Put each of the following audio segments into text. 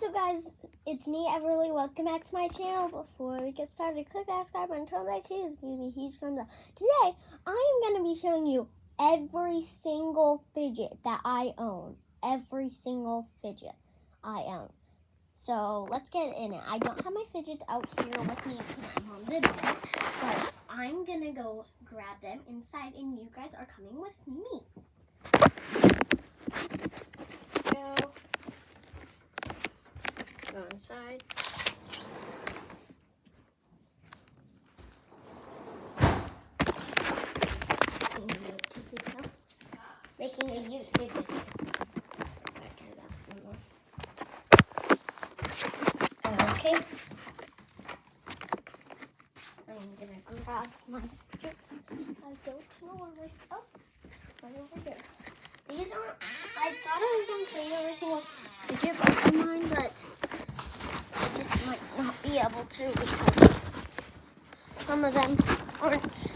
What's up, guys? It's me, Everly. Welcome back to my channel. Before we get started, click that subscribe button, turn that key, give me a huge thumbs up. Today, I am going to be showing you every single fidget that I own. Every single fidget I own. So, let's get in it. I don't have my fidgets out here with me because I'm on the bed, but I'm going to go grab them inside, and you guys are coming with me. Go inside. Making a used fidget. Okay. I'm gonna grab my fidgets. I don't know where they go. Right over here. These aren't. I thought I was going to show you every single fidget box of mine, but I just might not be able to because some of them aren't.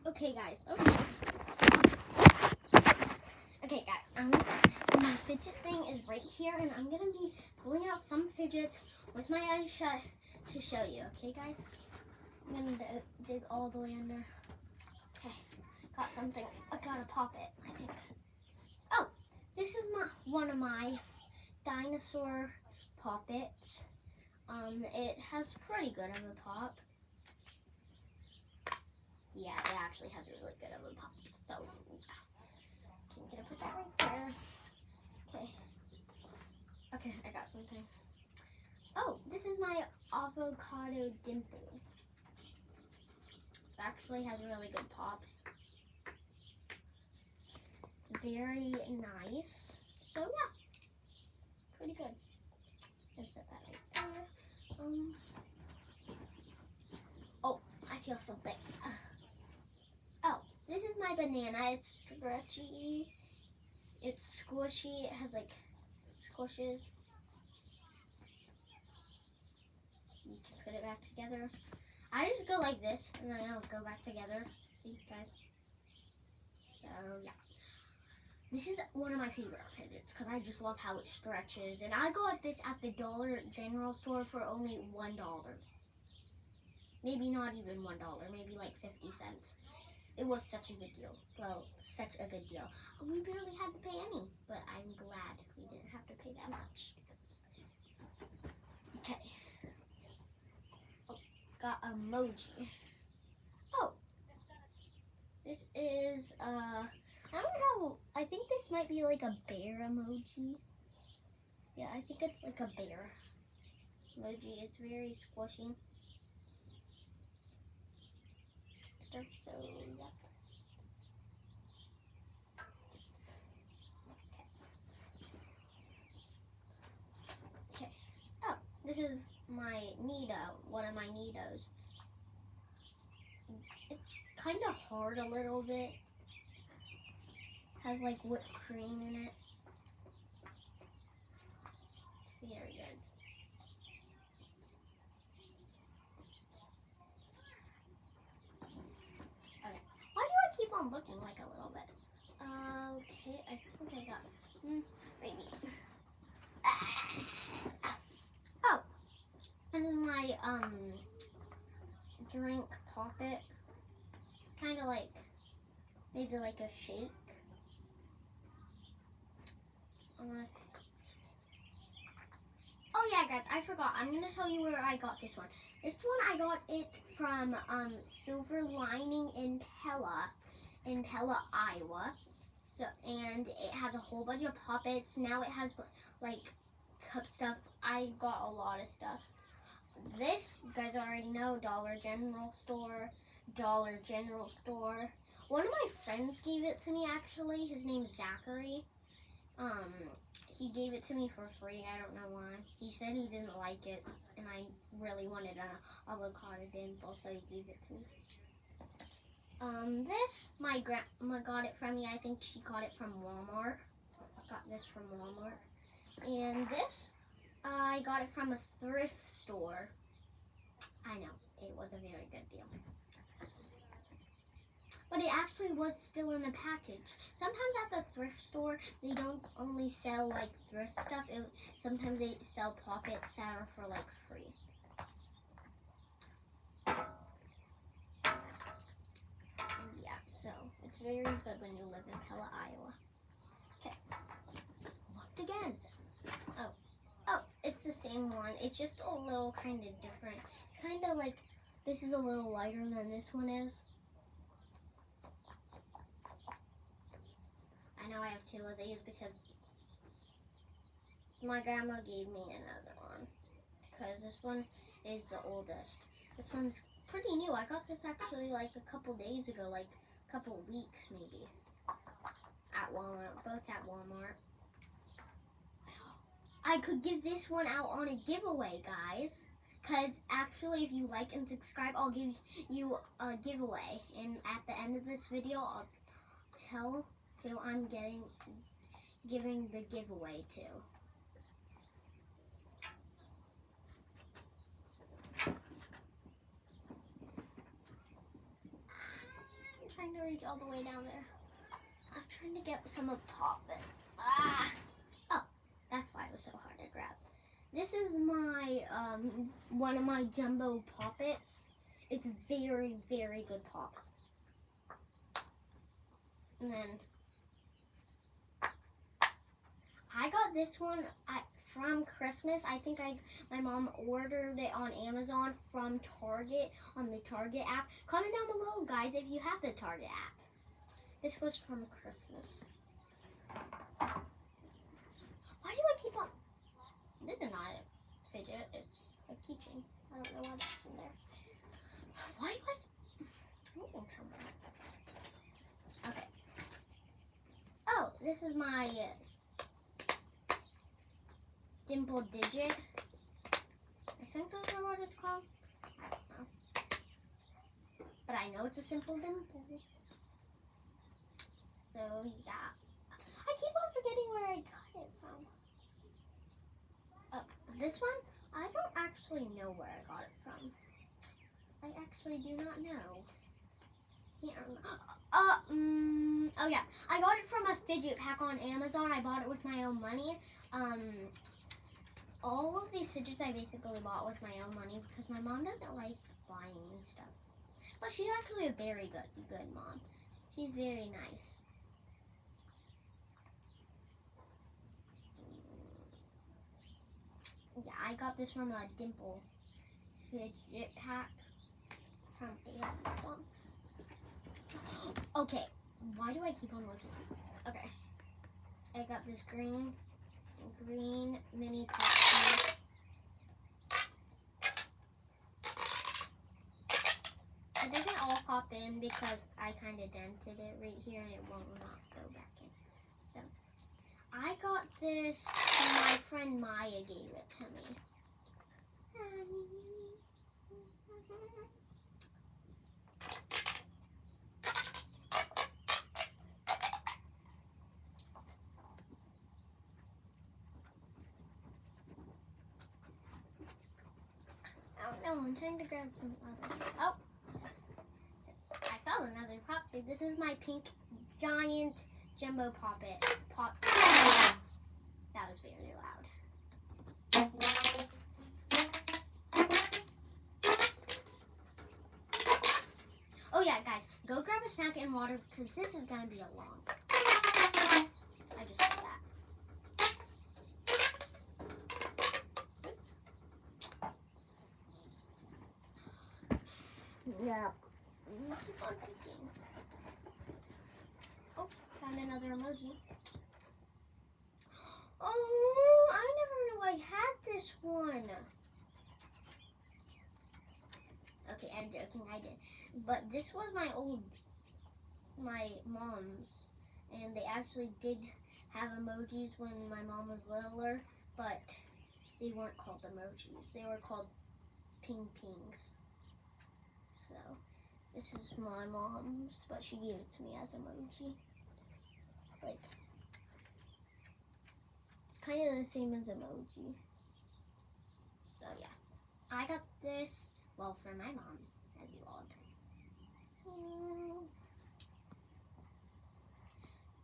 Okay, guys. Okay, guys. My fidget thing is right here, and I'm gonna be pulling out some fidgets with my eyes shut to show you. Okay, guys. I'm gonna dig all the way under. Okay, got something. I gotta pop it. I think. Oh, this is one of my dinosaur poppets. It has pretty good of a pop. Yeah, it actually has a really good of a pop. So, yeah. I'm gonna put that right there. Okay. Okay, I got something. Oh, this is my avocado dimple. It actually has really good pops. It's very nice. So, yeah. It's pretty good. I'm gonna set that right there. Oh, I feel something. Oh, this is my banana. It's stretchy. It's squishy. It has like squishes. You can put it back together. I just go like this and then I'll go back together. See, guys? So, yeah. This is one of my favorite fidgets because I just love how it stretches. And I got this at the Dollar General store for only $1. Maybe not even $1. Maybe like 50 cents. It was such a good deal. Well, such a good deal. We barely had to pay any, but I'm glad we didn't have to pay that much. Okay. Oh, got emoji. Oh, this is I don't know. I think this might be like a bear emoji. Yeah, I think it's like a bear emoji. It's very squishy. Stuff, so yeah. Okay. Oh, this is my Nido, one of my Nidos. It's kind of hard a little bit. Has like whipped cream in it. It's very good. Okay. Why do I keep on looking like a little bit? Okay, I think I got maybe. Oh, this is my drink poppet. It's kind of like maybe like a shake. Unless. Oh yeah, guys, I forgot. I'm gonna tell you where I got this one. This one I got it from Silver Lining in Pella, Iowa. So, and it has a whole bunch of poppets. Now it has like cup stuff. I got a lot of stuff. This, you guys already know, Dollar General store. One of my friends gave it to me, actually. His name's Zachary. He gave it to me for free. I don't know why. He said he didn't like it, and I really wanted an avocado dimple, so he gave it to me. This, my grandma got it from me. I think she got it from Walmart. Got this from Walmart. And this, I got it from a thrift store. I know, it was a very good deal. But it actually was still in the package. Sometimes at the thrift store, they don't only sell like thrift stuff. Sometimes they sell pockets that are for like free. Yeah, so it's very good when you live in Pella, Iowa. Okay, looked again. Oh, it's the same one. It's just a little kind of different. It's kind of like, this is a little lighter than this one is. I know I have two of these because my grandma gave me another one because this one is the oldest. This one's pretty new. I got this actually like a couple days ago, like a couple weeks maybe, at Walmart, both at Walmart. I could give this one out on a giveaway, guys. Because actually, if you like and subscribe, I'll give you a giveaway. And at the end of this video, I'll tell who I'm giving the giveaway to. I'm trying to reach all the way down there. I'm trying to get some of Pop-It. Oh, that's why it was so hard to grab. This is my one of my jumbo Pop-Its. It's very, very good pops. And then I got this one from Christmas. I think my mom ordered it on Amazon from Target, on the Target app. Comment down below, guys, if you have the Target app. This was from Christmas. Why do I keep on... This is not a fidget, it's a keychain. I don't know why that's in there. Why do I... moving somewhere. Okay. Oh, this is my dimple digit. I think those are what it's called. I don't know. But I know it's a simple dimple. So, yeah. I keep on forgetting where I got it from. This one, I don't actually know where I got it from. I actually do not know. Can't remember. Oh yeah, I got it from a fidget pack on Amazon. I bought it with my own money. All of these fidgets I basically bought with my own money because my mom doesn't like buying stuff. But she's actually a very good mom. She's very nice. Yeah, I got this from a dimple fidget pack from Amazon. Okay, why do I keep on looking? Okay, I got this green mini pop. It doesn't all pop in because I kind of dented it right here and it won't not go back in. So I got this when my friend Maya gave it to me. Oh no, I'm trying to grab some other stuff. Oh, I found another pop tube. This is my pink giant jumbo Pop-It. That was very loud. Oh yeah, guys, go grab a snack and water because this is gonna be a long. I just said that. Yeah. Keep on picking. Oh, found another emoji. Oh, I never knew I had this one. Okay, I'm joking, I did. But this was my mom's. And they actually did have emojis when my mom was littler, but they weren't called emojis. They were called pings. So this is my mom's, but she gave it to me as emoji. Like, it's kind of the same as emoji. So yeah, I got this, well, for my mom, as you all know.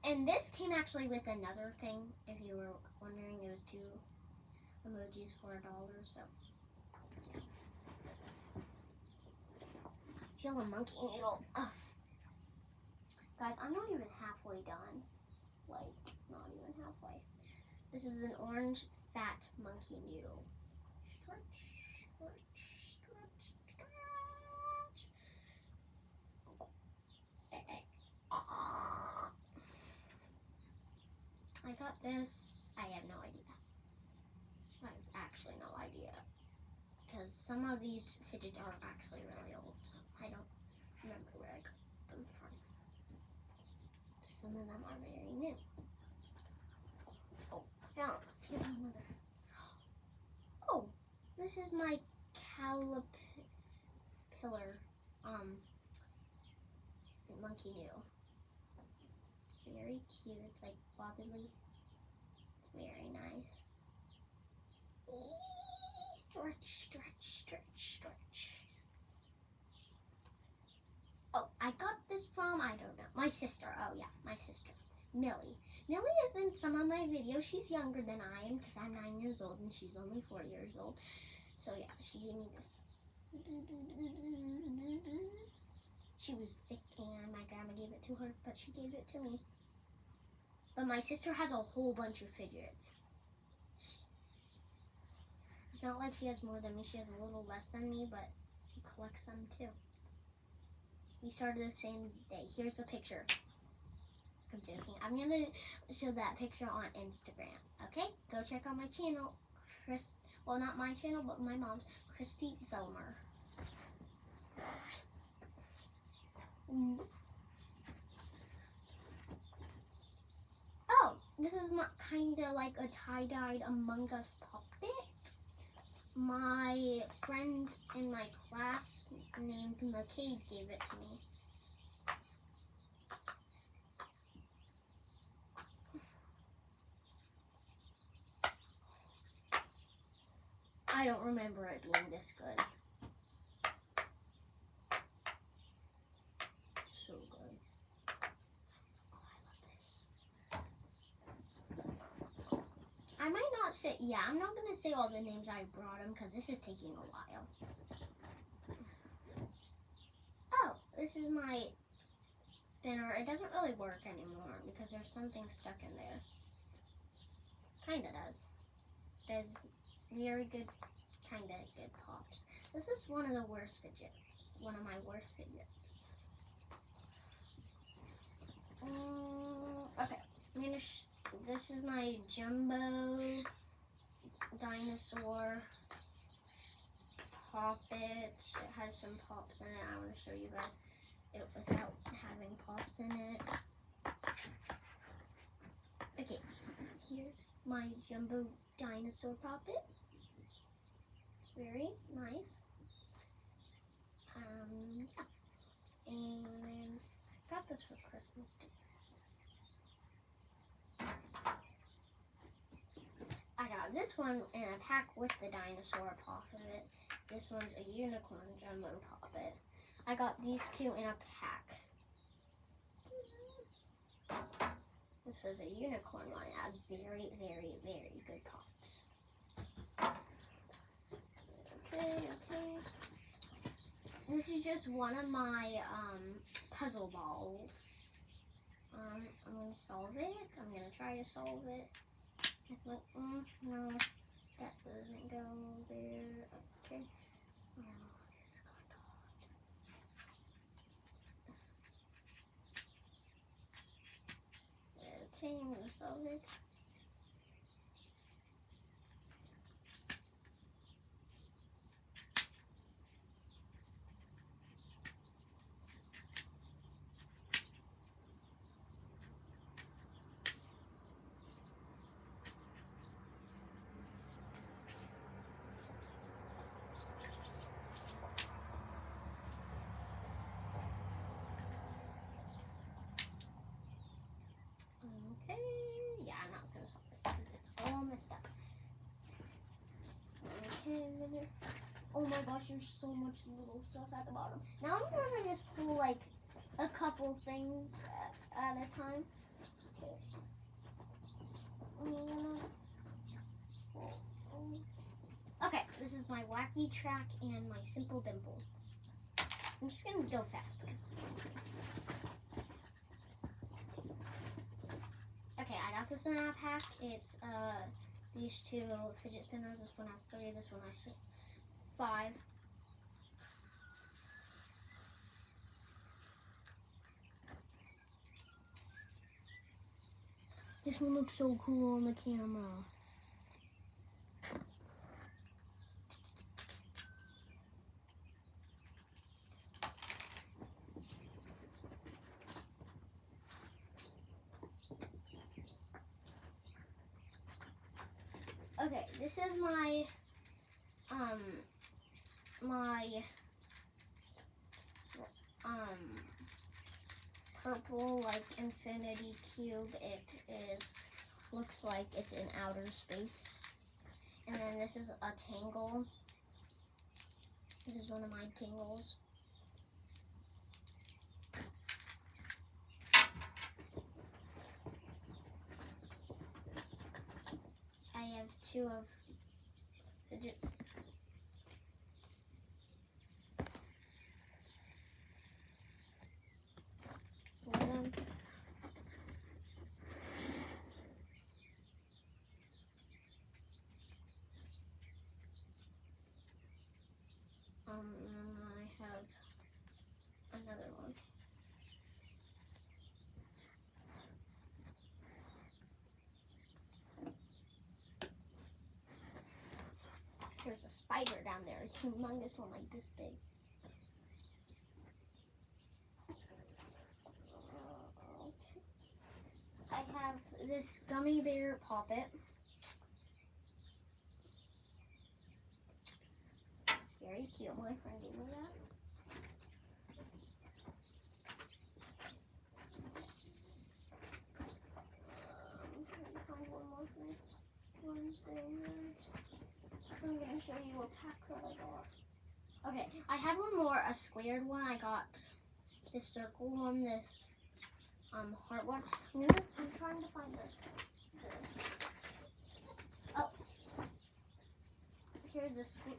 And this came actually with another thing, if you were wondering. It was 2 emojis for $1, so yeah. Feel a monkey needle. Ugh. Guys, I'm not even halfway done. Like, not even halfway. This is an orange fat monkey noodle. Stretch, stretch, stretch, stretch. I got this. I have no idea. I have actually no idea. Because some of these fidgets are actually really old. So I don't remember where I got them from. Some of them are very new. Oh, I found another. Oh, this is my caterpillar monkey noodle. It's very cute. It's like wobbly. It's very nice. Stretch, stretch, stretch, stretch. Oh, I got this from, I don't know, my sister. Oh yeah, my sister, Millie. Millie is in some of my videos. She's younger than I am because I'm 9 years old and she's only 4 years old. So yeah, she gave me this. She was sick and my grandma gave it to her, but she gave it to me. But my sister has a whole bunch of fidgets. It's not like she has more than me. She has a little less than me, but she collects them too. We started the same day. Here's a picture. I'm joking. I'm going to show that picture on Instagram. Okay? Go check out my channel. Well, not my channel, but my mom's, Christy Zelmer. Oh, this is kind of like a tie-dyed Among Us puppet. My friend in my class named McCade gave it to me. I don't remember it being this good. So good. Oh, I love this. I might not say, yeah, I'm not going to say all the names I brought him because this is taking a while. Oh, this is my spinner. It doesn't really work anymore because there's something stuck in there. Kind of does. There's very good, kind of good pops. This is one of the worst fidgets. One of my worst fidgets. Okay, I'm gonna. This is my jumbo dinosaur poppet. It has some pops in it. I want to show you guys it without having pops in it. Okay, here's my jumbo dinosaur poppet. It's very nice. Yeah. And I got this for Christmas too. I got this one in a pack with the dinosaur poppet. This one's a unicorn jumbo poppet. I got these 2 in a pack. This is a unicorn one. It has very, very, very good pops. Okay. This is just one of my puzzle balls. I'm going to solve it. I'm going to try to solve it. Like, no, that doesn't go there. Okay. Oh, this got hard. Okay, I'm going to solve it. messed up. Okay. Oh my gosh, there's so much little stuff at the bottom. Now I'm gonna just pull like a couple things at a time. Okay, this is my wacky track and my simple dimple. I'm just gonna go fast because. Okay, I got this in a pack. It's these two fidget spinners. This one has 3. This one has 5. This one looks so cool on the camera. Okay, this is my purple like infinity cube. It looks like it's in outer space. And then this is a tangle. This is one of my tangles. I have 2 of fidget. And I have another one. There's a spider down there. It's a humongous one, like this big. I have this gummy bear poppet. Very cute. My friend gave me that. I'm trying to find one more thing. One thing. I'm going to show you a pack that I got. Okay, I had one more, a squared one. I got this circle one, this heart one. I'm trying to find oh, here's the square.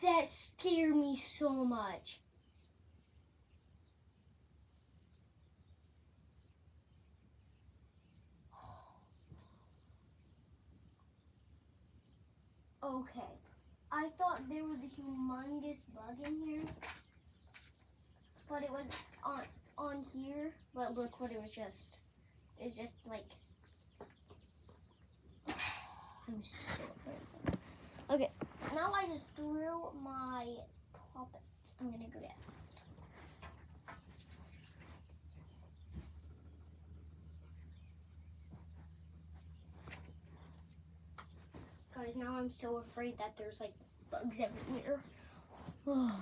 That scared me so much. Okay, I thought there was a humongous bug in here, but it was on here. But look what it was just. It's just like I'm so hurt. Okay, now I just threw my poppets. I'm gonna go get. Guys, now I'm so afraid that there's like bugs everywhere. So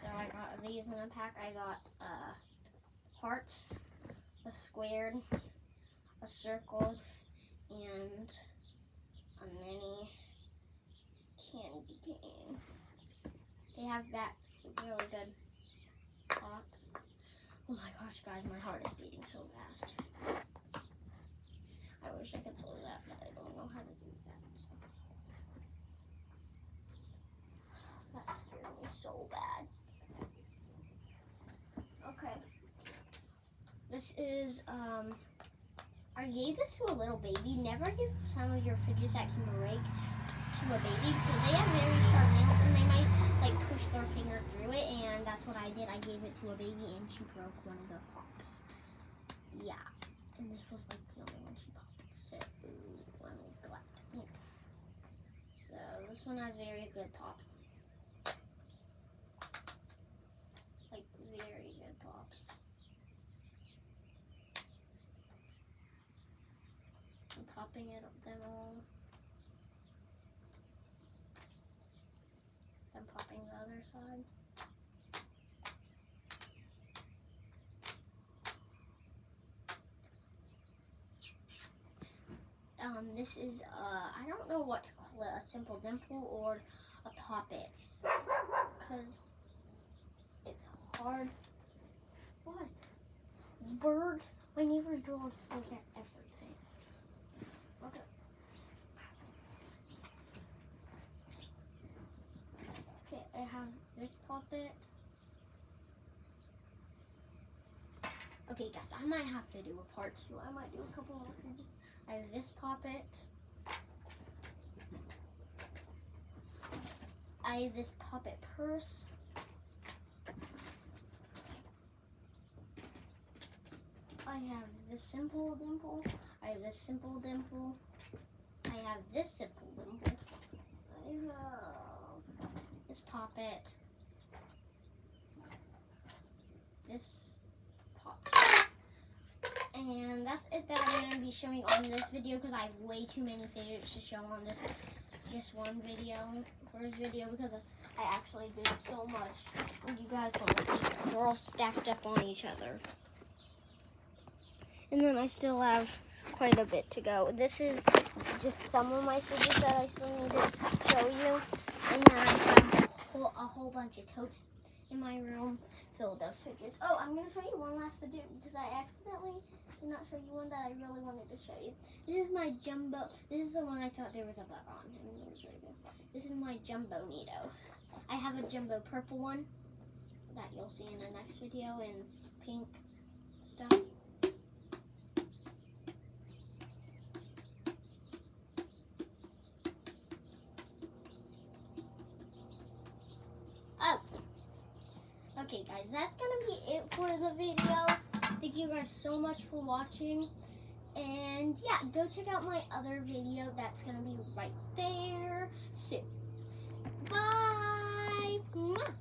I got these in a pack. I got a heart, a squared, a circled, and a mini candy cane. They have that really good pops. Oh my gosh, guys, my heart is beating so fast. I wish I could solve that, but I don't know how to do that. So. That scared me so bad. Okay. This is, I gave this to a little baby. Never give some of your fidgets that can break to a baby because they have very sharp nails and they might like push their finger through it, and that's what I did. I gave it to a baby and she broke one of the pops. Yeah. And this was like the only one she popped. So let me collect it. So this one has very good pops. Like very good pops. I'm popping them all. I'm popping the other side. This is, I don't know what to call it, a simple dimple or a poppet, because it's hard. What? Birds? My neighbor's dogs forget everything. Okay. Okay, I have this poppet. Okay, guys, I might have to do a part 2. I might do a couple more pages. I have this poppet. I have this poppet purse. I have this simple dimple. I have this simple dimple. I have this simple dimple. I have this poppet. This poppet. And that's it that I'm going to be showing on this video because I have way too many fidgets to show on this just one video, first video, because I actually did so much. You guys want to see, they're all stacked up on each other. And then I still have quite a bit to go. This is just some of my fidgets that I still need to show you. And then I have a whole bunch of totes in my room filled of fidgets. Oh, I'm going to show you one last fidget because I accidentally did not show you one that I really wanted to show you. This is my jumbo. This is the one I thought there was a bug on. And it was right there. This is my jumbo Neato. I have a jumbo purple one that you'll see in the next video in pink stuff. Okay guys, that's gonna be it for the video. Thank you guys so much for watching. And yeah, go check out my other video that's gonna be right there soon. Bye! Mwah.